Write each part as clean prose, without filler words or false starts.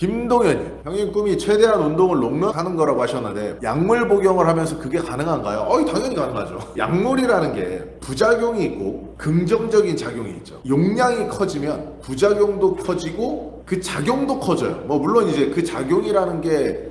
김동현님, 형님 꿈이 최대한 운동을 롱런하는 거라고 하셨는데 약물 복용을 하면서 그게 가능한가요? 당연히 가능하죠. 약물이라는 게 부작용이 있고 긍정적인 작용이 있죠. 용량이 커지면 부작용도 커지고 그 작용도 커져요. 물론 이제 그 작용이라는 게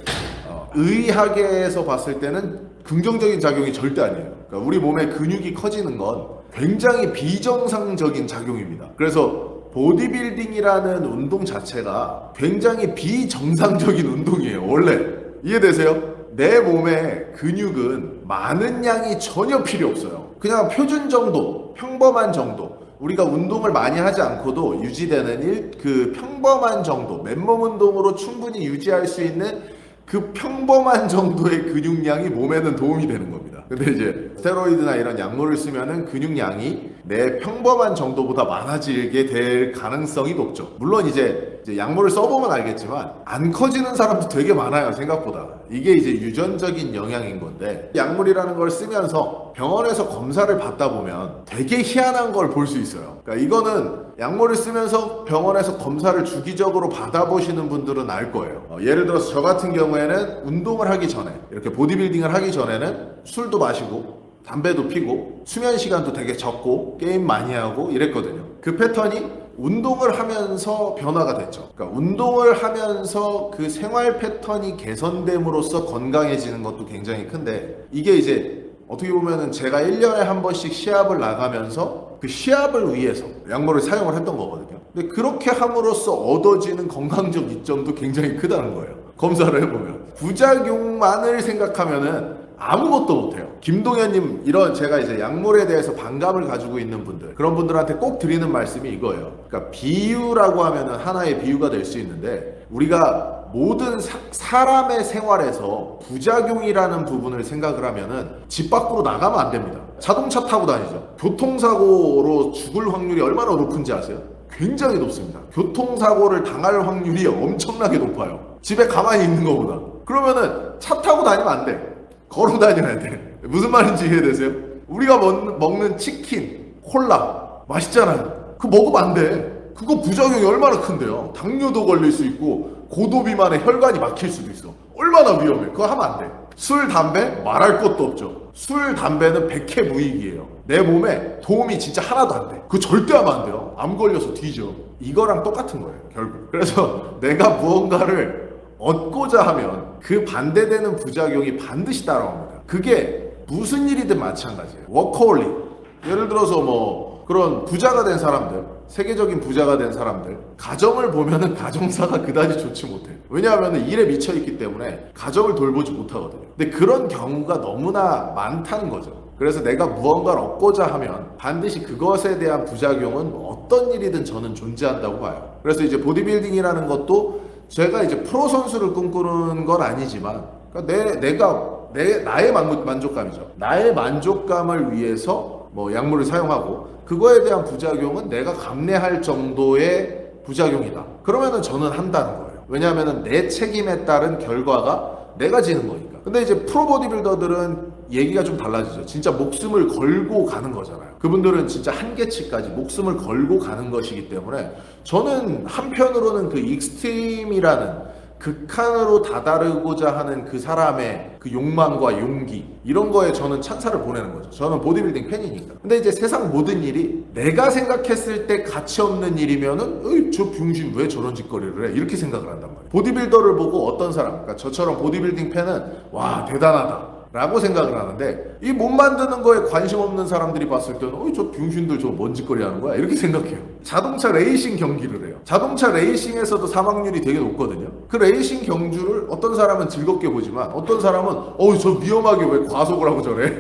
의학에서 봤을 때는 긍정적인 작용이 절대 아니에요. 그러니까 우리 몸의 근육이 커지는 건 굉장히 비정상적인 작용입니다. 그래서 보디빌딩이라는 운동 자체가 굉장히 비정상적인 운동이에요. 원래 이해되세요? 내 몸의 근육은 많은 양이 전혀 필요 없어요. 그냥 표준 정도, 평범한 정도, 우리가 운동을 많이 하지 않고도 유지되는 그 평범한 정도, 맨몸 운동으로 충분히 유지할 수 있는 그 평범한 정도의 근육량이 몸에는 도움이 되는 겁니다. 근데 이제 스테로이드나 이런 약물을 쓰면은 근육량이 내 평범한 정도보다 많아지게 될 가능성이 높죠. 물론 이제 약물을 써보면 알겠지만 안 커지는 사람도 되게 많아요, 생각보다. 이게 이제 유전적인 영향인 건데, 약물이라는 걸 쓰면서 병원에서 검사를 받다 보면 되게 희한한 걸 볼 수 있어요. 그러니까 이거는 약물을 쓰면서 병원에서 검사를 주기적으로 받아보시는 분들은 알 거예요. 예를 들어서 저 같은 경우에는 운동을 하기 전에, 이렇게 보디빌딩을 하기 전에는 술도 마시고 담배도 피고 수면 시간도 되게 적고 게임 많이 하고 이랬거든요. 그 패턴이 운동을 하면서 변화가 됐죠. 그러니까 운동을 하면서 그 생활 패턴이 개선됨으로써 건강해지는 것도 굉장히 큰데, 이게 이제 어떻게 보면은 제가 1년에 한 번씩 시합을 나가면서 그 시합을 위해서 약물을 사용을 했던 거거든요. 근데 그렇게 함으로써 얻어지는 건강적 이점도 굉장히 크다는 거예요. 검사를 해보면 부작용만을 생각하면은 아무것도 못해요. 김동현님, 이런 제가 이제 약물에 대해서 반감을 가지고 있는 분들, 그런 분들한테 꼭 드리는 말씀이 이거예요. 그러니까 비유라고 하면은 하나의 비유가 될 수 있는데, 우리가 모든 사람의 생활에서 부작용이라는 부분을 생각을 하면은 집 밖으로 나가면 안 됩니다. 자동차 타고 다니죠. 교통사고로 죽을 확률이 얼마나 높은지 아세요? 굉장히 높습니다. 교통사고를 당할 확률이 엄청나게 높아요. 집에 가만히 있는 것보다. 그러면은 차 타고 다니면 안 돼. 걸어 다녀야 돼. 무슨 말인지 이해되세요? 우리가 먹는 치킨, 콜라 맛있잖아요. 그거 먹으면 안 돼. 그거 부작용이 얼마나 큰데요. 당뇨도 걸릴 수 있고 고도 비만에 혈관이 막힐 수도 있어. 얼마나 위험해. 그거 하면 안 돼. 술, 담배 말할 것도 없죠. 술, 담배는 백해무익이에요. 내 몸에 도움이 진짜 하나도 안 돼. 그거 절대 하면 안 돼요. 암 걸려서 뒤져. 이거랑 똑같은 거예요, 결국. 그래서 내가 무언가를 얻고자 하면 그 반대되는 부작용이 반드시 따라옵니다. 그게 무슨 일이든 마찬가지예요. 워커홀릭. 예를 들어서 그런 부자가 된 사람들, 세계적인 부자가 된 사람들, 가정을 보면은 가정사가 그다지 좋지 못해요. 왜냐하면 일에 미쳐있기 때문에 가정을 돌보지 못하거든요. 근데 그런 경우가 너무나 많다는 거죠. 그래서 내가 무언가를 얻고자 하면 반드시 그것에 대한 부작용은 어떤 일이든 저는 존재한다고 봐요. 그래서 이제 보디빌딩이라는 것도 제가 이제 프로 선수를 꿈꾸는 건 아니지만, 그러니까 나의 만족감이죠. 나의 만족감을 위해서 약물을 사용하고 그거에 대한 부작용은 내가 감내할 정도의 부작용이다. 그러면은 저는 한다는 거예요. 왜냐하면은 내 책임에 따른 결과가 내가 지는 거니까. 근데 이제 프로 보디빌더들은 얘기가 좀 달라지죠. 진짜 목숨을 걸고 가는 거잖아요. 그분들은 진짜 한계치까지 목숨을 걸고 가는 것이기 때문에, 저는 한편으로는 그 익스트림이라는 극한으로 다다르고자 하는 그 사람의 그 욕망과 용기, 이런 거에 저는 찬사를 보내는 거죠. 저는 보디빌딩 팬이니까. 근데 이제 세상 모든 일이 내가 생각했을 때 가치 없는 일이면은 저 병신 왜 저런 짓거리를 해? 이렇게 생각을 한단 말이에요. 보디빌더를 보고 어떤 사람, 그러니까 저처럼 보디빌딩 팬은 와 대단하다 라고 생각을 하는데, 이 몸 만드는 거에 관심 없는 사람들이 봤을 때는 저 병신들 저거 뭔 짓거리 하는 거야? 이렇게 생각해요. 자동차 레이싱 경기를 해요. 자동차 레이싱에서도 사망률이 되게 높거든요. 그 레이싱 경주를 어떤 사람은 즐겁게 보지만 어떤 사람은 저 위험하게 왜 과속을 하고 저래?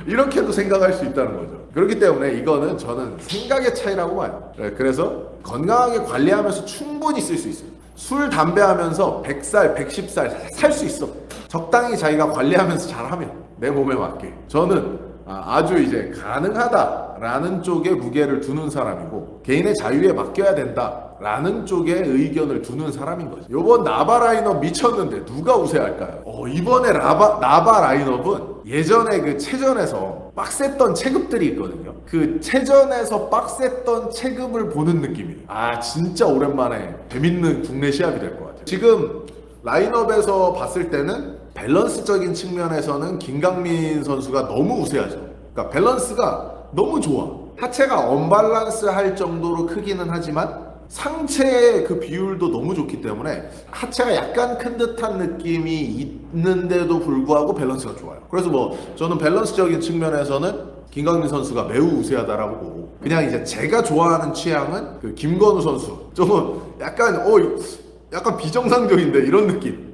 이렇게도 생각할 수 있다는 거죠. 그렇기 때문에 이거는 저는 생각의 차이라고 봐요. 그래서 건강하게 관리하면서 충분히 쓸 수 있어요. 술, 담배 하면서 100살, 110살 살 수 있어. 적당히 자기가 관리하면서 잘하면 내 몸에 맞게. 저는 아주 이제 가능하다라는 쪽에 무게를 두는 사람이고, 개인의 자유에 맡겨야 된다라는 쪽에 의견을 두는 사람인 거죠. 요번 나바 라인업 미쳤는데 누가 우세할까요? 이번에 나바 라인업은 예전에 그 체전에서 빡셌던 체급들이 있거든요. 그 체전에서 빡셌던 체급을 보는 느낌이에요. 진짜 오랜만에 재밌는 국내 시합이 될 것 같아요. 같아요. 지금 라인업에서 봤을 때는 밸런스적인 측면에서는 김강민 선수가 너무 우세하죠. 그러니까 밸런스가 너무 좋아. 하체가 언밸런스 할 정도로 크기는 하지만 상체의 그 비율도 너무 좋기 때문에 하체가 약간 큰 듯한 느낌이 있는데도 불구하고 밸런스가 좋아요. 그래서 뭐 저는 밸런스적인 측면에서는 김강민 선수가 매우 우세하다라고 보고, 그냥 이제 제가 좋아하는 취향은 그 김건우 선수. 조금 약간 비정상적인데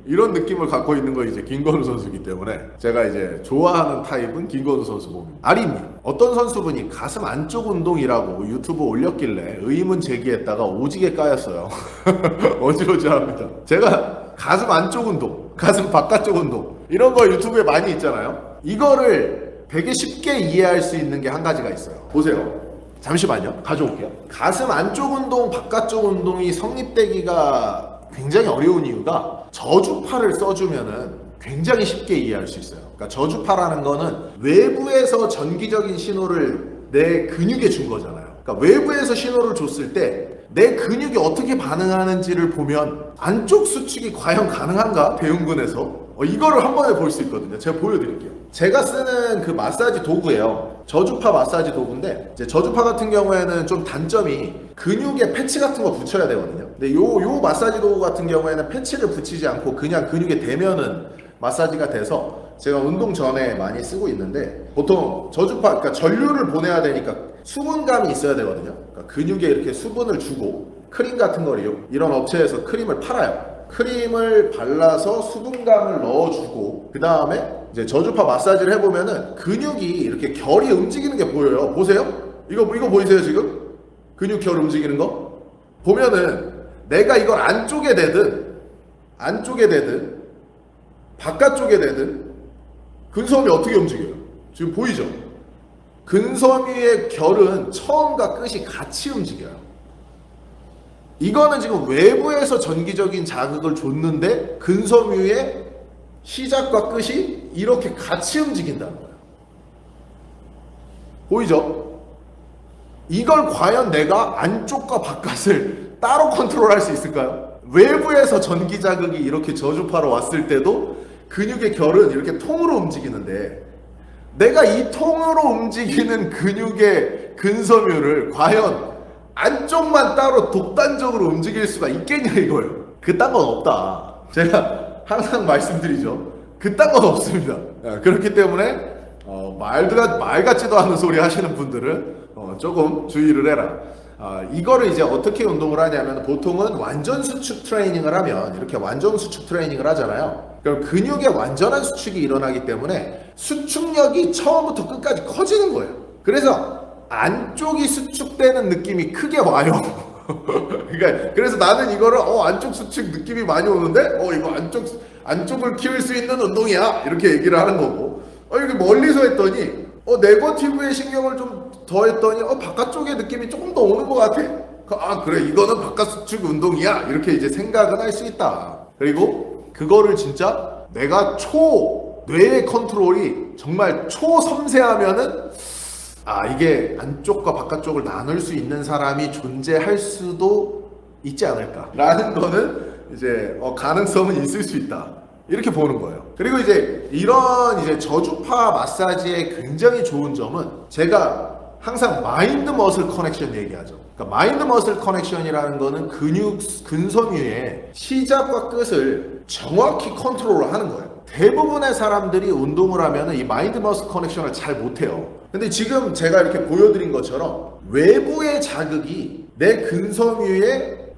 이런 느낌을 갖고 있는 거 이제 김건우 선수이기 때문에 제가 이제 좋아하는 타입은 김건우 선수 봅니다. 아리님, 어떤 선수분이 가슴 안쪽 운동이라고 유튜브 올렸길래 의문 제기했다가 오지게 까였어요. 어지러지합니다. 제가 가슴 안쪽 운동, 가슴 바깥쪽 운동 이런 거 유튜브에 많이 있잖아요. 이거를 되게 쉽게 이해할 수 있는 게 한 가지가 있어요. 보세요. 잠시만요. 가져올게요. 가슴 안쪽 운동, 바깥쪽 운동이 성립되기가 굉장히 어려운 이유가 저주파를 써주면은 굉장히 쉽게 이해할 수 있어요. 그러니까 저주파라는 거는 외부에서 전기적인 신호를 내 근육에 준 거잖아요. 그러니까 외부에서 신호를 줬을 때 내 근육이 어떻게 반응하는지를 보면 안쪽 수축이 과연 가능한가? 대흉근에서 이거를 한 번에 볼 수 있거든요. 제가 보여드릴게요. 제가 쓰는 그 마사지 도구예요. 저주파 마사지 도구인데, 이제 저주파 같은 경우에는 좀 단점이 근육에 패치 같은 거 붙여야 되거든요. 근데 요 마사지 도구 같은 경우에는 패치를 붙이지 않고 그냥 근육에 대면은 마사지가 돼서 제가 운동 전에 많이 쓰고 있는데, 보통 저주파, 그러니까 전류를 보내야 되니까 수분감이 있어야 되거든요. 그러니까 근육에 이렇게 수분을 주고, 크림 같은 걸 이런 업체에서 크림을 팔아요. 크림을 발라서 수분감을 넣어주고, 그 다음에 이제 저주파 마사지를 해보면은 근육이 이렇게 결이 움직이는 게 보여요. 보세요? 이거 보이세요 지금? 근육 결 움직이는 거? 보면은 내가 이걸 안쪽에 대든 바깥쪽에 대든 근섬이 어떻게 움직여요? 지금 보이죠? 근섬유의 결은 처음과 끝이 같이 움직여요. 이거는 지금 외부에서 전기적인 자극을 줬는데 근섬유의 시작과 끝이 이렇게 같이 움직인다는 거예요. 보이죠? 이걸 과연 내가 안쪽과 바깥을 따로 컨트롤할 수 있을까요? 외부에서 전기 자극이 이렇게 저주파로 왔을 때도 근육의 결은 이렇게 통으로 움직이는데, 내가 이 통으로 움직이는 근육의 근섬유를 과연 안쪽만 따로 독단적으로 움직일 수가 있겠냐 이거예요. 그딴 건 없다. 제가 항상 말씀드리죠. 그딴 건 없습니다. 그렇기 때문에 말 같지도 않은 소리 하시는 분들은 조금 주의를 해라. 이거를 이제 어떻게 운동을 하냐면, 보통은 완전 수축 트레이닝을 하면 이렇게 완전 수축 트레이닝을 하잖아요. 그럼 근육의 완전한 수축이 일어나기 때문에 수축력이 처음부터 끝까지 커지는 거예요. 그래서 안쪽이 수축되는 느낌이 크게 와요. 그러니까 그래서 나는 이거를 안쪽 수축 느낌이 많이 오는데 이거 안쪽을 키울 수 있는 운동이야 이렇게 얘기를 하는 거고, 이렇게 멀리서 했더니 네거티브에 신경을 좀 더 했더니 바깥쪽의 느낌이 조금 더 오는 것 같아. 그래, 이거는 바깥 수축 운동이야 이렇게 이제 생각은 할 수 있다. 그리고 그거를 진짜 내가 뇌의 컨트롤이 정말 초섬세하면은 이게 안쪽과 바깥쪽을 나눌 수 있는 사람이 존재할 수도 있지 않을까 라는 거는 이제 가능성은 있을 수 있다 이렇게 보는 거예요. 그리고 이제 이런 이제 저주파 마사지의 굉장히 좋은 점은, 제가 항상 마인드 머슬 커넥션 얘기하죠. 그러니까 마인드 머슬 커넥션이라는 거는 근섬유의 시작과 끝을 정확히 컨트롤을 하는 거예요. 대부분의 사람들이 운동을 하면 이 마인드 머슬 커넥션을 잘 못해요. 근데 지금 제가 이렇게 보여드린 것처럼 외부의 자극이 내 근섬유에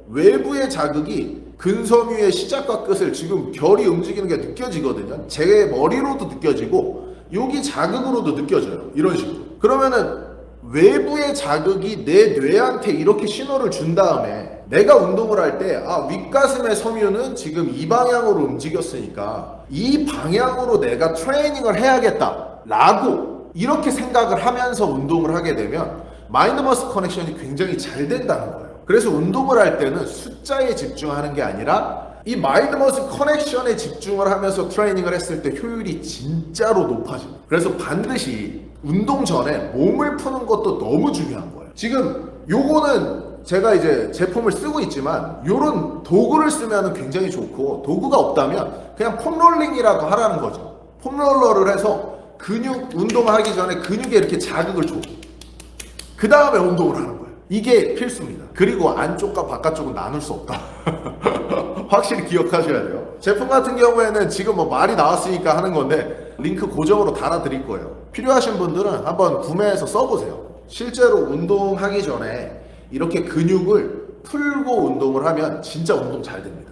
외부의 자극이 근섬유의 시작과 끝을 지금 결이 움직이는 게 느껴지거든요. 제 머리로도 느껴지고 여기 자극으로도 느껴져요. 이런 식으로. 그러면은 외부의 자극이 내 뇌한테 이렇게 신호를 준 다음에 내가 운동을 할 때 윗가슴의 섬유는 지금 이 방향으로 움직였으니까 이 방향으로 내가 트레이닝을 해야겠다 라고 이렇게 생각을 하면서 운동을 하게 되면 마인드 머슬 커넥션이 굉장히 잘 된다는 거예요. 그래서 운동을 할 때는 숫자에 집중하는 게 아니라 이 마인드 머슬 커넥션에 집중을 하면서 트레이닝을 했을 때 효율이 진짜로 높아집니다. 그래서 반드시 운동 전에 몸을 푸는 것도 너무 중요한 거예요. 지금 요거는 제가 이제 제품을 쓰고 있지만 이런 도구를 쓰면 굉장히 좋고, 도구가 없다면 그냥 폼롤링이라도 하라는 거죠. 폼롤러를 해서 근육 운동하기 전에 근육에 이렇게 자극을 줘. 그 다음에 운동을 하는 거예요. 이게 필수입니다. 그리고 안쪽과 바깥쪽은 나눌 수 없다. 확실히 기억하셔야 돼요. 제품 같은 경우에는 지금 뭐 말이 나왔으니까 하는 건데 링크 고정으로 달아드릴 거예요. 필요하신 분들은 한번 구매해서 써보세요. 실제로 운동하기 전에 이렇게 근육을 풀고 운동을 하면 진짜 운동 잘 됩니다.